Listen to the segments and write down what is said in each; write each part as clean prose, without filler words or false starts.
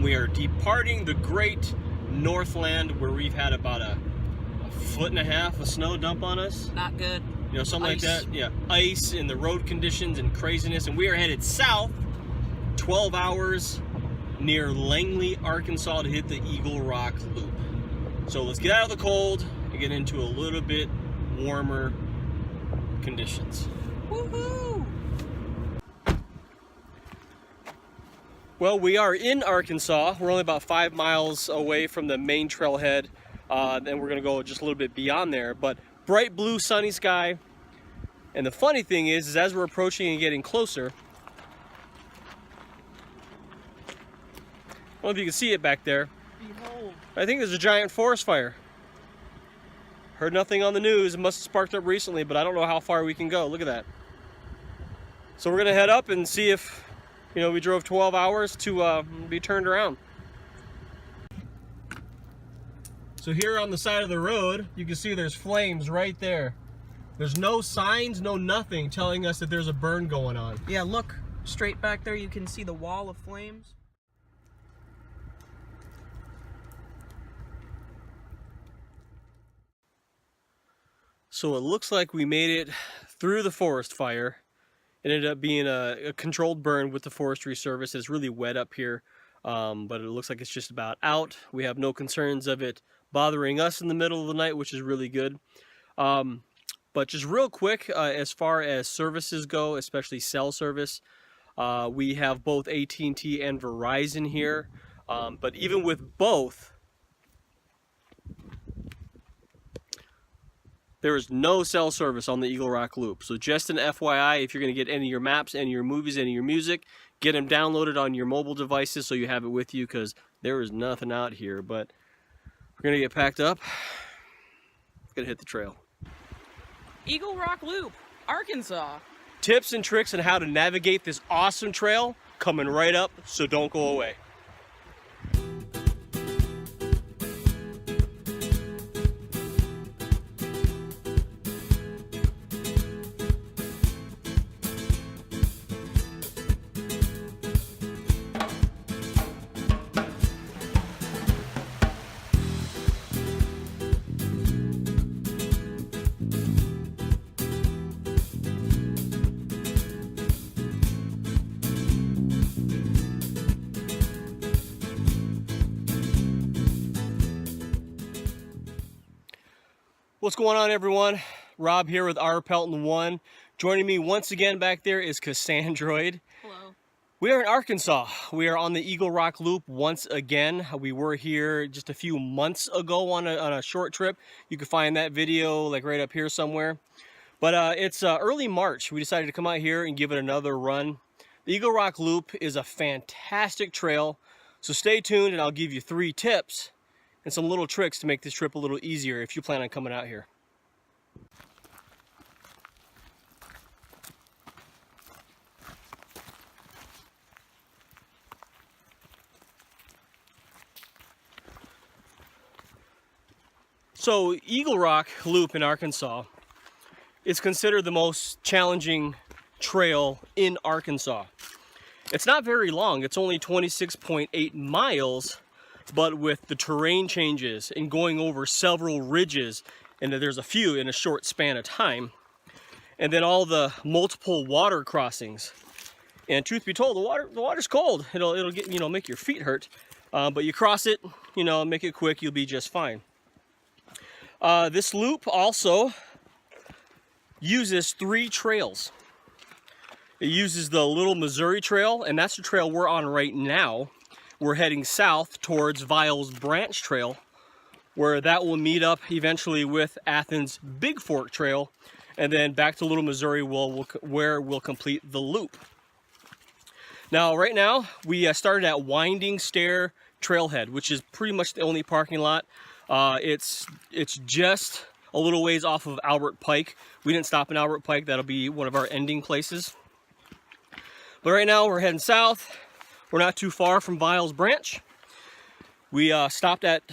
We are departing the great Northland, where we've had about a foot and a half of snow dump on us. Not good. You know, something Ice. like that. Yeah, ice and the road conditions and craziness. And we are headed south 12 hours near Langley, Arkansas to hit the Eagle Rock Loop. So let's get out of the cold and get into a little bit warmer conditions. Woohoo! Well, we are in Arkansas. We're only about 5 miles away from the main trailhead. Then we're gonna go just a little bit beyond there. But bright blue sunny sky. And the funny thing is as we're approaching and getting closer, I don't know if you can see it back there. Behold. I think there's a giant forest fire. Heard nothing on the news. It must have sparked up recently, but I don't know how far we can go. Look at that. So we're gonna head up and see if, you know, we drove 12 hours to be turned around. So here on the side of the road, you can see there's flames right there. There's no signs, no nothing telling us that there's a burn going on. Yeah, look straight back there. You can see the wall of flames. So it looks like we made it through the forest fire. It ended up being a controlled burn with the Forestry Service. It's really wet up here, but it looks like it's just about out. We have no concerns of it bothering us in the middle of the night, which is really good. But just real quick, as far as services go, especially cell service, we have both AT&T and Verizon here. But even with both, there is no cell service on the Eagle Rock Loop. So just an FYI, if you're going to get any of your maps, any of your movies, any of your music, get them downloaded on your mobile devices so you have it with you, because there is nothing out here. But we're going to get packed up. We're going to hit the trail. Eagle Rock Loop, Arkansas. Tips and tricks on how to navigate this awesome trail coming right up, so don't go away. What's going on, everyone? Rob here with R Pelton 1. Joining me once again back there is Cassandroid. Hello. We are in Arkansas. We are on the Eagle Rock Loop once again. We were here just a few months ago on a short trip. You can find that video like right up here somewhere. But it's early March. We decided to come out here and give it another run. The Eagle Rock Loop is a fantastic trail. So stay tuned and I'll give you 3 tips and some little tricks to make this trip a little easier if you plan on coming out here. So Eagle Rock Loop in Arkansas is considered the most challenging trail in Arkansas. It's not very long. It's only 26.8 miles. But with the terrain changes and going over several ridges, and there's a few in a short span of time, and then all the multiple water crossings. And truth be told, the water's cold. It'll get, you know, make your feet hurt. But you cross it, you know, make it quick, you'll be just fine. This loop also uses 3 trails. It uses the Little Missouri Trail, and that's the trail we're on right now. We're heading south towards Viles Branch Trail, where that will meet up eventually with Athens Big Fork Trail, and then back to Little Missouri where we'll complete the loop. Now, right now, we started at Winding Stair Trailhead, which is pretty much the only parking lot. It's just a little ways off of Albert Pike. We didn't stop in Albert Pike. That'll be one of our ending places. But right now, we're heading south. We're not too far from Viles Branch. We stopped at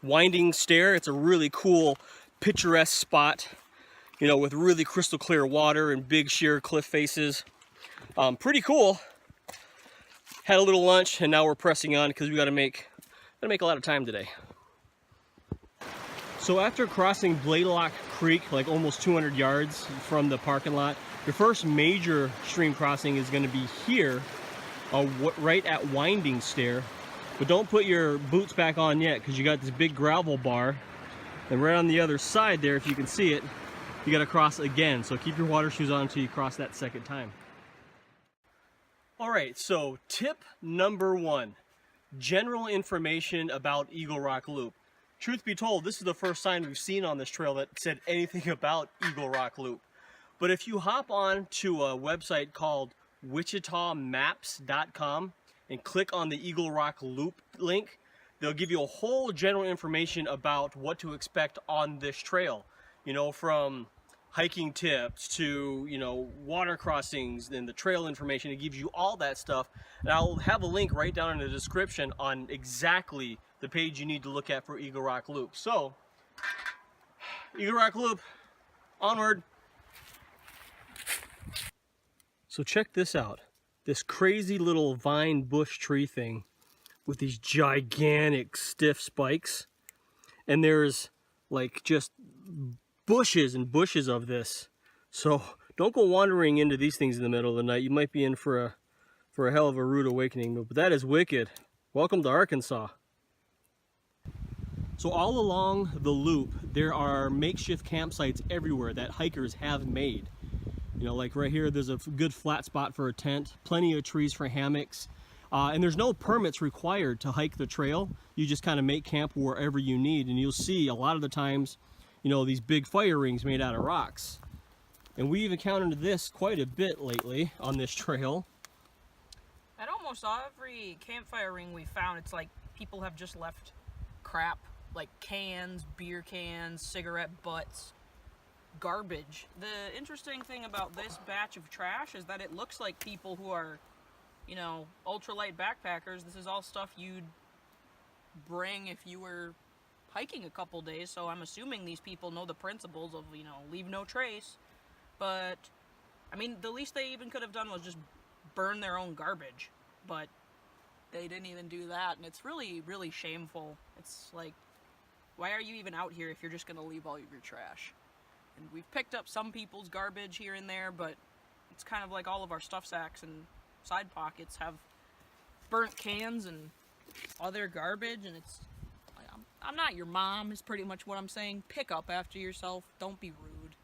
Winding Stair. It's a really cool, picturesque spot, you know, with really crystal clear water and big sheer cliff faces. Pretty cool. had a little lunch, and now we're pressing on because we gotta make a lot of time today. So after crossing Blaylock Creek, like almost 200 yards from the parking lot, your first major stream crossing is going to be here, right at Winding Stair. But don't put your boots back on yet, because you got this big gravel bar, and right on the other side there, if you can see it, you got to cross again. So keep your water shoes on until you cross that second time. All right, so tip number 1, general information about Eagle Rock Loop. Truth be told, this is the first sign we've seen on this trail that said anything about Eagle Rock Loop. But if you hop on to a website called wichitamaps.com and click on the Eagle Rock Loop link, they'll give you a whole general information about what to expect on this trail. You know, from hiking tips to, you know, water crossings and the trail information. It gives you all that stuff. And I'll have a link right down in the description on exactly the page you need to look at for Eagle Rock Loop. So, Eagle Rock Loop, onward. So check this out. This crazy little vine bush tree thing with these gigantic stiff spikes. And there's like just bushes and bushes of this. So don't go wandering into these things in the middle of the night. You might be in for a hell of a rude awakening. But that is wicked. Welcome to Arkansas. So all along the loop, there are makeshift campsites everywhere that hikers have made. You know, like right here, there's a good flat spot for a tent, plenty of trees for hammocks, and there's no permits required to hike the trail. You just kind of make camp wherever you need, and you'll see a lot of the times, you know, these big fire rings made out of rocks. And we've encountered this quite a bit lately on this trail. At almost every campfire ring we found, it's like people have just left crap, like cans, beer cans, cigarette butts, garbage. The interesting thing about this batch of trash is that it looks like people who are, you know, ultralight backpackers. This is all stuff you'd bring if you were hiking a couple days, so I'm assuming these people know the principles of, you know, leave no trace. But I mean, the least they even could have done was just burn their own garbage, but they didn't even do that, and it's really, really shameful. It's like, why are you even out here if you're just gonna leave all of your trash? And we've picked up some people's garbage here and there, but it's kind of like all of our stuff sacks and side pockets have burnt cans and other garbage, and it's like, I'm not your mom is pretty much what I'm saying. Pick up after yourself. Don't be rude.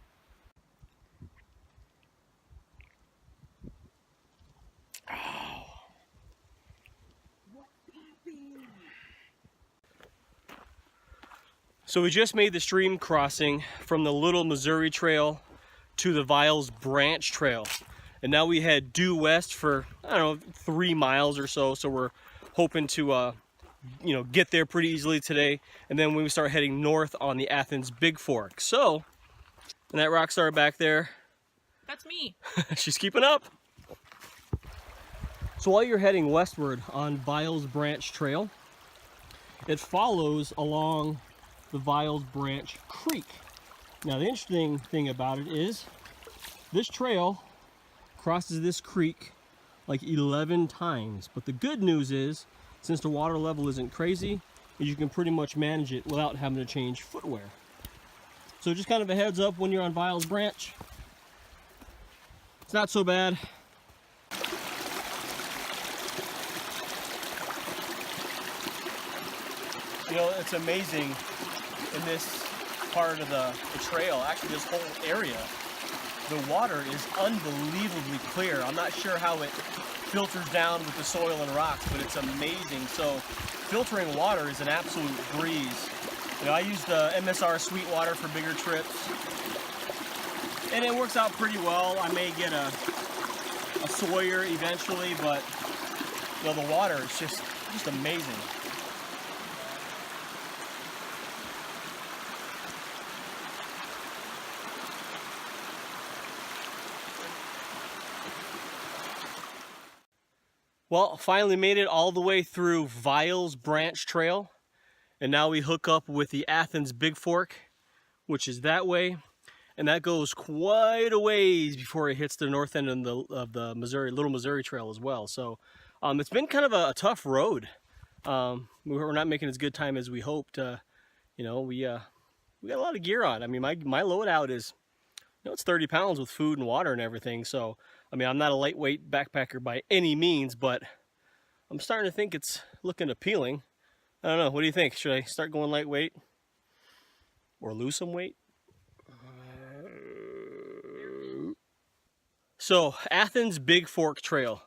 So we just made the stream crossing from the Little Missouri Trail to the Viles Branch Trail. And now we head due west for, I don't know, 3 miles or so. So we're hoping to, you know, get there pretty easily today. And then when we start heading north on the Athens Big Fork. So, and that rock star back there. That's me. She's keeping up. So while you're heading westward on Viles Branch Trail, it follows along the Viles Branch Creek. Now the interesting thing about it is this trail crosses this creek like 11 times. But the good news is, since the water level isn't crazy, you can pretty much manage it without having to change footwear. So just kind of a heads up when you're on Viles Branch. It's not so bad. You know, it's amazing in this part of the trail, actually this whole area, the water is unbelievably clear. I'm not sure how it filters down with the soil and rocks, but it's amazing. So filtering water is an absolute breeze. You know, I use the MSR Sweetwater for bigger trips, and it works out pretty well. I may get a Sawyer eventually, but you know, the water is just amazing. Well, finally made it all the way through Viles Branch Trail, and now we hook up with the Athens Big Fork, which is that way, and that goes quite a ways before it hits the north end of the Missouri, Little Missouri Trail as well. So It's been kind of a tough road. We're not making as good time as we hoped. You know, we got a lot of gear on. I mean, my loadout is, you know, it's 30 pounds with food and water and everything. So, I mean, I'm not a lightweight backpacker by any means, but I'm starting to think it's looking appealing. I don't know. What do you think? Should I start going lightweight or lose some weight? So, Athens Big Fork Trail.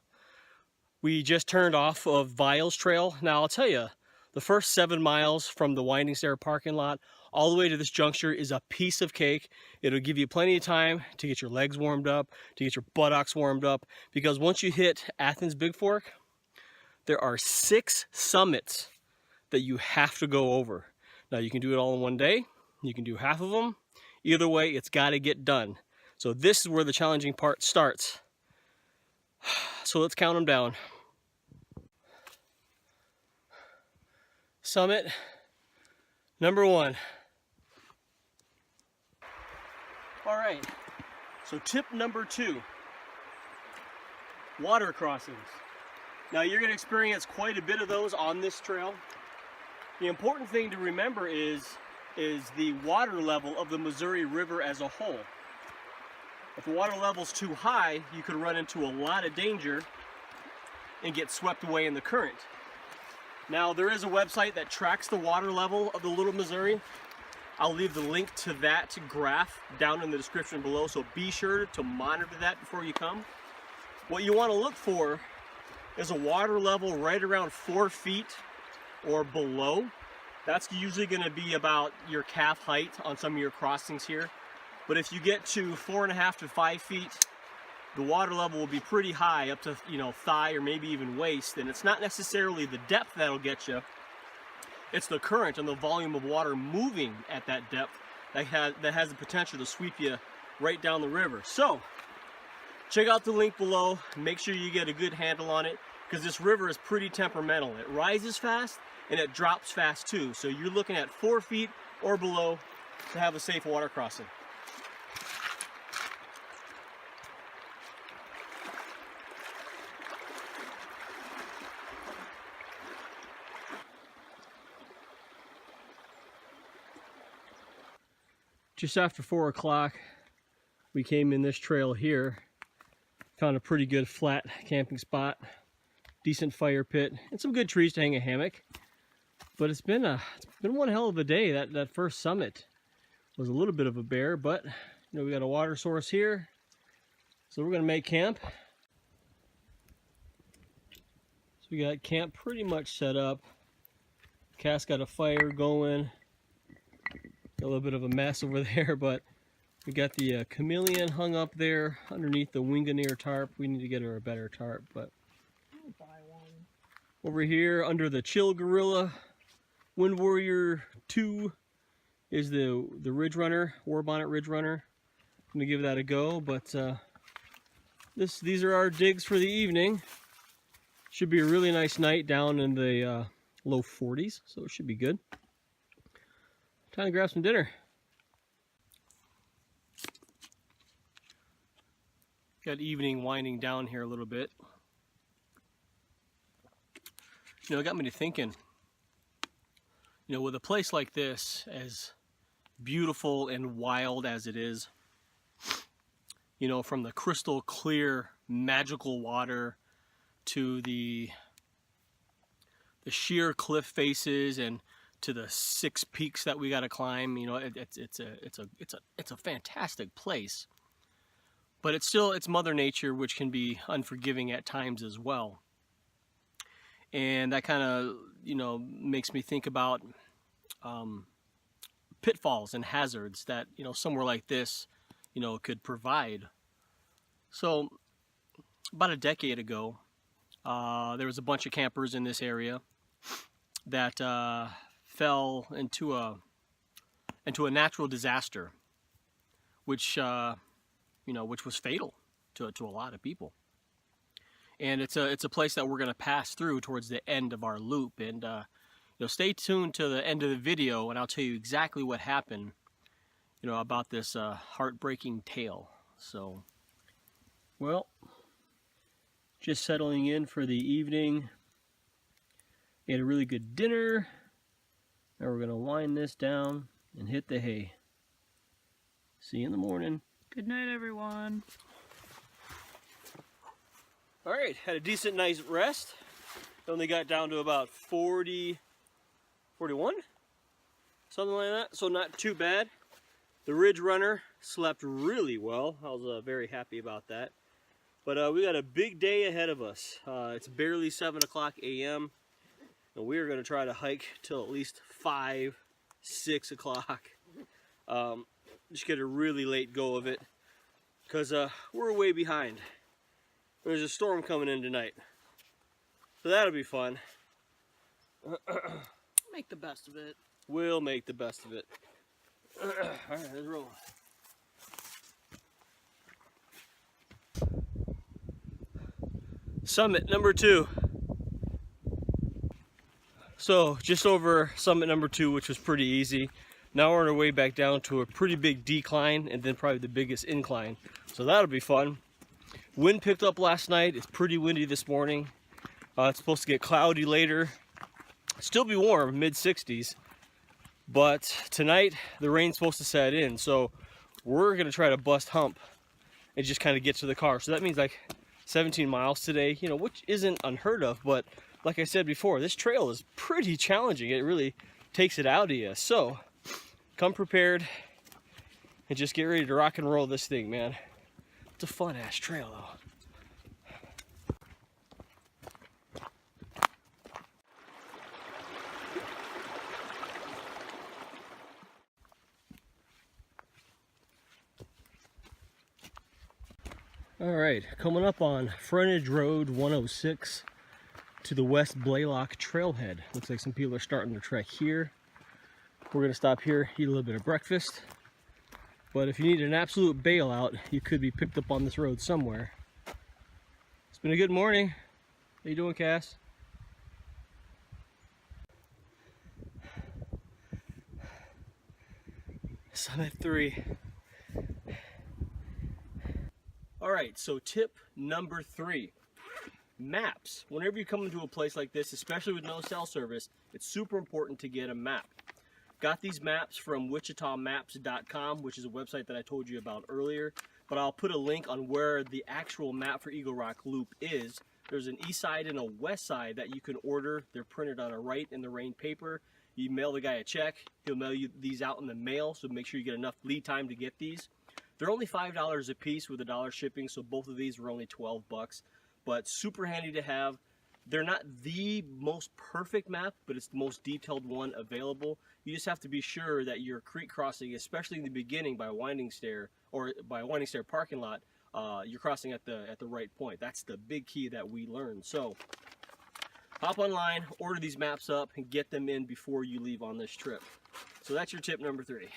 We just turned off of Viles Trail. Now, I'll tell you, the first 7 miles from the Winding Stair parking lot all the way to this juncture is a piece of cake. It'll give you plenty of time to get your legs warmed up, to get your buttocks warmed up, because once you hit Athens Big Fork, there are 6 summits that you have to go over. Now, you can do it all in one day. You can do half of them. Either way, it's got to get done. So this is where the challenging part starts. So let's count them down. Summit number 1. All right, so tip number 2, water crossings. Now you're going to experience quite a bit of those on this trail. The important thing to remember is the water level of the Missouri River as a whole. If the water level's too high, you could run into a lot of danger and get swept away in the current. Now, there is a website that tracks the water level of the Little Missouri. I'll leave the link to that graph down in the description below, so be sure to monitor that before you come. What you want to look for is a water level right around 4 feet or below. That's usually going to be about your calf height on some of your crossings here. But if you get to 4.5 to 5 feet, the water level will be pretty high, up to, you know, thigh or maybe even waist. And it's not necessarily the depth that'll get you. It's the current and the volume of water moving at that depth that has the potential to sweep you right down the river. So, check out the link below. Make sure you get a good handle on it, because this river is pretty temperamental. It rises fast and it drops fast too. So you're looking at 4 feet or below to have a safe water crossing. Just after 4 o'clock, we came in this trail here, found a pretty good flat camping spot, decent fire pit, and some good trees to hang a hammock. But it's been one hell of a day. That first summit was a little bit of a bear, but you know, we got a water source here, so we're gonna make camp. So we got camp pretty much set up. Cass got a fire going. Got a little bit of a mess over there, but we got the chameleon hung up there underneath the Winganeer tarp. We need to get her a better tarp, but I'll buy one. Over here under the Chill Gorilla Wind Warrior 2 is the Ridge Runner, War Bonnet Ridge Runner. I'm gonna give that a go, but these are our digs for the evening. Should be a really nice night down in the low 40s, so it should be good. Time to grab some dinner. Got evening winding down here a little bit. You know, it got me to thinking, you know, with a place like this, as beautiful and wild as it is, you know, from the crystal clear, magical water to the sheer cliff faces and to the 6 peaks that we got to climb, you know, it's a fantastic place. But it's Mother Nature, which can be unforgiving at times as well. And that kind of, you know, makes me think about pitfalls and hazards that, you know, somewhere like this, you know, could provide. So about a decade ago, there was a bunch of campers in this area that fell into a natural disaster, which you know, which was fatal to a lot of people. And it's a place that we're going to pass through towards the end of our loop. And you know, stay tuned to the end of the video, and I'll tell you exactly what happened, you know, about this heartbreaking tale. So, well, Just settling in for the evening. Ate a really good dinner. Now we're gonna wind this down and hit the hay. See you in the morning. Good night, everyone. All right, had a decent nice rest. Only got down to about 40, 41, something like that. So not too bad. The Ridge Runner slept really well. I was very happy about that. But we got a big day ahead of us. It's barely 7 o'clock a.m. and we're gonna try to hike till at least 5, 6 o'clock. Just get a really late go of it because we're way behind. There's a storm coming in tonight, so that'll be fun. Make the best of it. We'll make the best of it. All right, let's roll. Summit number 2. So just over summit number 2, which was pretty easy. Now we're on our way back down to a pretty big decline and then probably the biggest incline. So that'll be fun. Wind picked up last night. It's pretty windy this morning. It's supposed to get cloudy later. Still be warm, mid-60s. But tonight the rain's supposed to set in. So we're gonna try to bust hump and just kind of get to the car. So that means like 17 miles today, you know, which isn't unheard of. But like I said before, this trail is pretty challenging. It really takes it out of you. So come prepared and just get ready to rock and roll this thing, man. It's a fun ass trail though. All right, coming up on Frontage Road 106 to the West Blaylock Trailhead. Looks like some people are starting to trek here. We're gonna stop here, eat a little bit of breakfast. But if you need an absolute bailout, you could be picked up on this road somewhere. It's been a good morning. How you doing, Cass? Summit 3. All right, so tip number 3. Maps. Whenever you come into a place like this, especially with no cell service, it's super important to get a map. Got these maps from OuachitaMaps.com, which is a website that I told you about earlier, but I'll put a link on where the actual map for Eagle Rock Loop is. There's an east side and a west side that you can order. They're printed on a Write in the Rain paper. You mail the guy a check, he'll mail you these out in the mail, so make sure you get enough lead time to get these. They're only $5 a piece with $1 shipping, so both of these were only 12 bucks, but super handy to have. They're not the most perfect map, but it's the most detailed one available. You just have to be sure that your creek crossing, especially in the beginning by Winding Stair or by Winding Stair parking lot, you're crossing at the right point. That's the big key that we learned. So hop online, order these maps up, and get them in before you leave on this trip. So that's your tip number 3.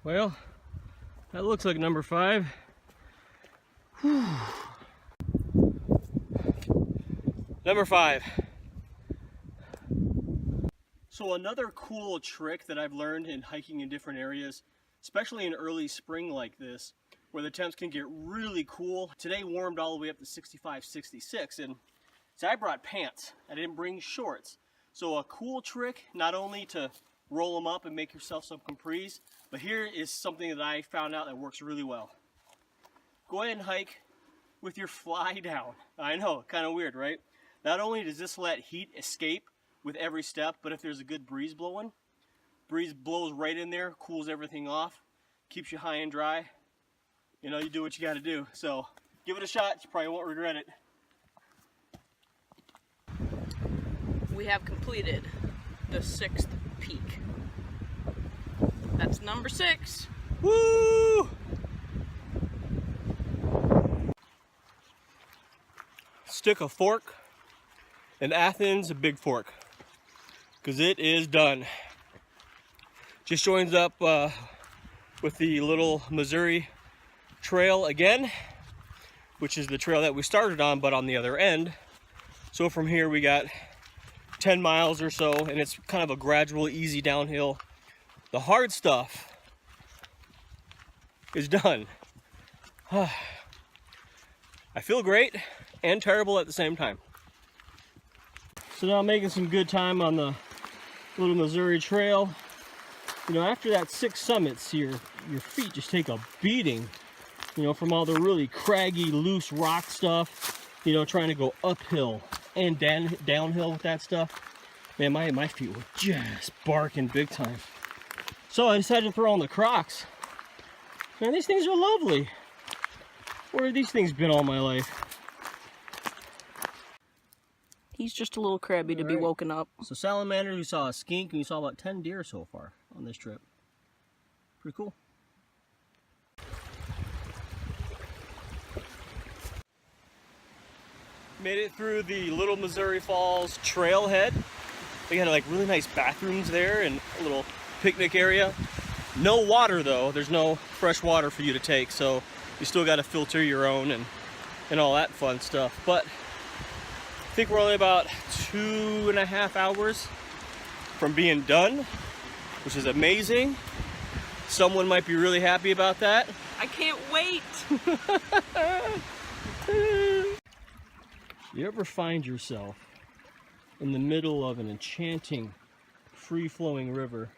Well, that looks like number 5. Whew. Number 5. So another cool trick that I've learned in hiking in different areas, especially in early spring like this, where the temps can get really cool. Today warmed all the way up to 65, 66, and so I brought pants. I didn't bring shorts. So a cool trick, not only to roll them up and make yourself some capris, but here is something that I found out that works really well. Go ahead and hike with your fly down. I know, kind of weird, right? Not only does this let heat escape with every step, but if there's a good breeze blowing, breeze blows right in there, cools everything off, keeps you high and dry. You know, you do what you got to do. So give it a shot, you probably won't regret it. We have completed the 6th peak. That's number 6. Woo! Stick a fork in Athens Big Fork, because it is done. Just joins up with the little Missouri Trail again. which is the trail that we started on, but on the other end. So from here we got 10 miles or so, and it's kind of a gradual, easy downhill. The hard stuff is done. I feel great and terrible at the same time. So now I'm making some good time on the Little Missouri Trail. You know, after that 6 summits, your feet just take a beating, you know, from all the really craggy, loose rock stuff, you know, trying to go uphill and downhill with that stuff. Man, my feet were just barking big time. So I decided to throw on the Crocs. Man, these things are lovely. Where have these things been all my life? He's just a little crabby to be woken up. So salamanders, we saw a skink, and we saw about 10 deer so far on this trip. Pretty cool. Made it through the Little Missouri Falls Trailhead. They had like really nice bathrooms there and a little picnic area. No water though, there's no fresh water for you to take, so you still got to filter your own and all that fun stuff. But I think we're only about 2.5 hours from being done, which is amazing. Someone might be really happy about that. I can't wait. You ever find yourself in the middle of an enchanting, free-flowing river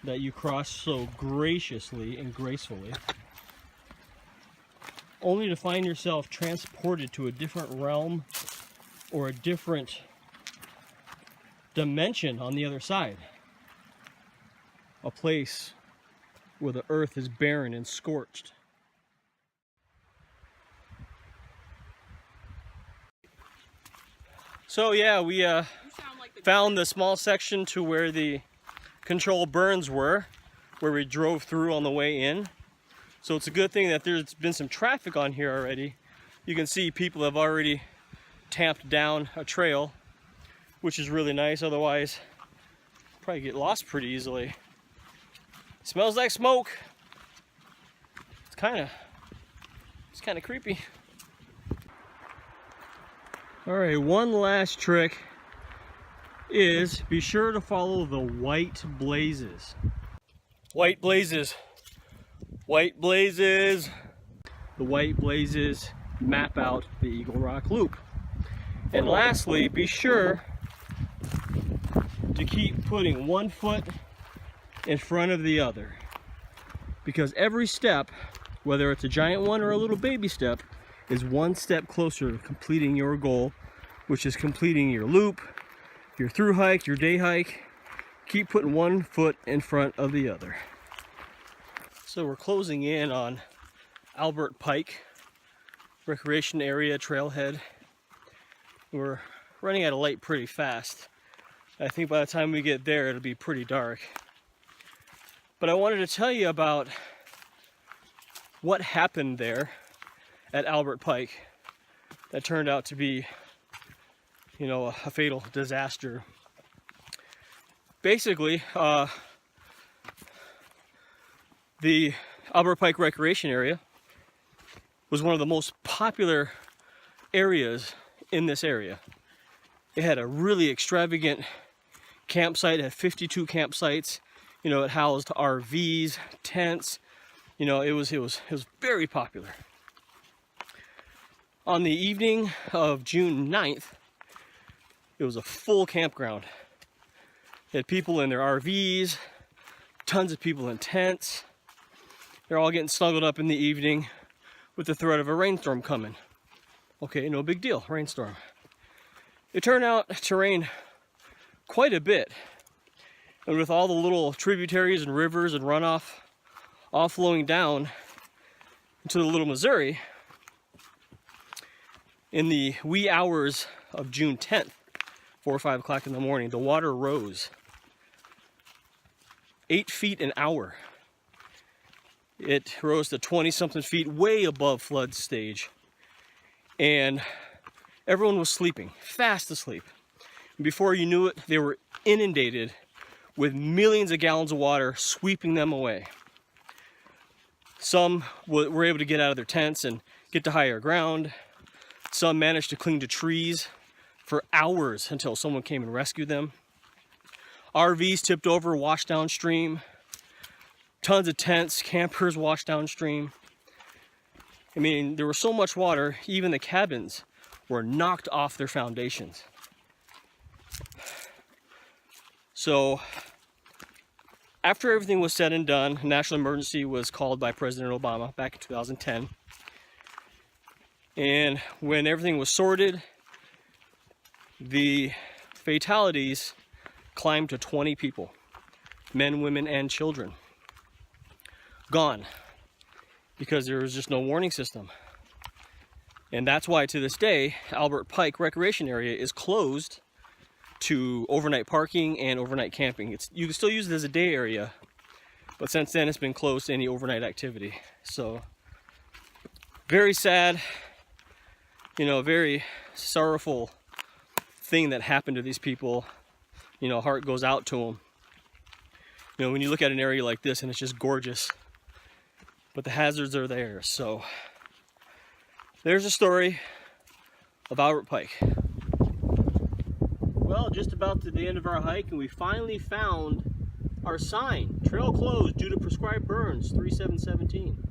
that you cross so graciously and gracefully, only to find yourself transported to a different realm or a different dimension on the other side? A place where the earth is barren and scorched. So yeah, we found the small section to where the controlled burns were, where we drove through on the way in. So it's a good thing that there's been some traffic on here already. You can see people have already tamped down a trail, which is really nice. Otherwise, probably get lost pretty easily. Smells like smoke. It's kind of creepy. All right, one last trick is be sure to follow the white blazes. White blazes. White blazes. The white blazes map out the Eagle Rock Loop. And lastly, be sure to keep putting one foot in front of the other, because every step, whether it's a giant one or a little baby step, is one step closer to completing your goal, which is completing your loop, your through hike, your day hike. Keep putting one foot in front of the other. So we're closing in on Albert Pike Recreation Area Trailhead. We're running out of light pretty fast. I think by the time we get there, it'll be pretty dark. But I wanted to tell you about what happened there at Albert Pike that turned out to be, you know, a fatal disaster. Basically, the Albert Pike Recreation Area was one of the most popular areas in this area. It had a really extravagant campsite. It had 52 campsites. You know, it housed RVs, tents. You know, it was very popular. On the evening of June 9th, it was a full campground. It had people in their RVs, tons of people in tents. They're all getting snuggled up in the evening with the threat of a rainstorm coming. Okay, no big deal, rainstorm. It turned out to rain quite a bit. And with all the little tributaries and rivers and runoff all flowing down into the Little Missouri, in the wee hours of June 10th, 4 or 5 o'clock in the morning, the water rose 8 feet an hour. It rose to 20-something feet, way above flood stage. And everyone was sleeping, fast asleep. And before you knew it, they were inundated with millions of gallons of water sweeping them away. Some were able to get out of their tents and get to higher ground. Some managed to cling to trees for hours until someone came and rescued them. RVs tipped over, washed downstream. Tons of tents, campers washed downstream. I mean, there was so much water, even the cabins were knocked off their foundations. So, after everything was said and done, a national emergency was called by President Obama back in 2010. And when everything was sorted, the fatalities climbed to 20 people, men, women, and children. Gone, because there was just no warning system. And that's why to this day, Albert Pike Recreation Area is closed to overnight parking and overnight camping. You can still use it as a day area, but since then it's been closed to any overnight activity. So, very sad, you know, very sorrowful thing that happened to these people. You know, heart goes out to them. You know, when you look at an area like this and it's just gorgeous, but the hazards are there. So there's a story of Albert Pike. Well, just about to the end of our hike, and we finally found our sign. Trail closed due to prescribed burns, 3717.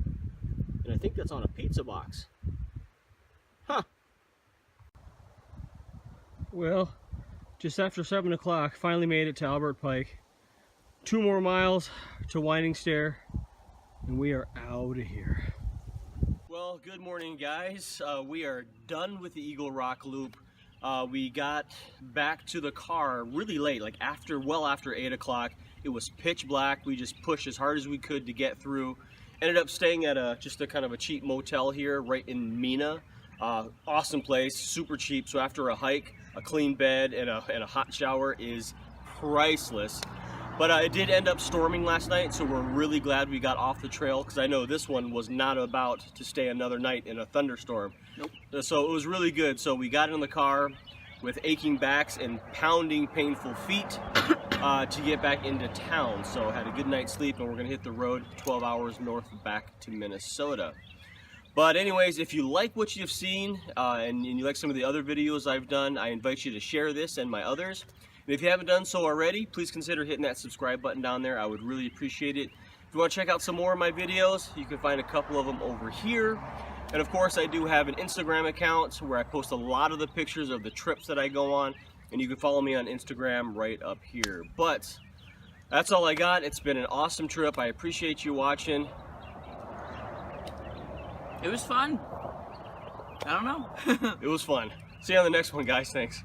And I think that's on a pizza box. Huh. Well, just after 7 o'clock, finally made it to Albert Pike. 2 more miles to Winding Stair, and we are out of here. Well, good morning, guys. We are done with the Eagle Rock Loop. We got back to the car really late, like well after 8 o'clock. It was pitch black. We just pushed as hard as we could to get through. Ended up staying at just a kind of a cheap motel here right in Mina. Awesome place, super cheap. So after a hike, a clean bed and a hot shower is priceless. But it did end up storming last night, so we're really glad we got off the trail, because I know this one was not about to stay another night in a thunderstorm. Nope. So it was really good. So we got in the car with aching backs and pounding painful feet to get back into town. So had a good night's sleep, and we're gonna hit the road 12 hours north back to Minnesota. But anyways, if you like what you've seen and you like some of the other videos I've done, I invite you to share this and my others. And if you haven't done so already, please consider hitting that subscribe button down there. I would really appreciate it. If you want to check out some more of my videos, you can find a couple of them over here. And of course, I do have an Instagram account where I post a lot of the pictures of the trips that I go on. And you can follow me on Instagram right up here. But that's all I got. It's been an awesome trip. I appreciate you watching. It was fun. I don't know. It was fun. See you on the next one, guys. Thanks.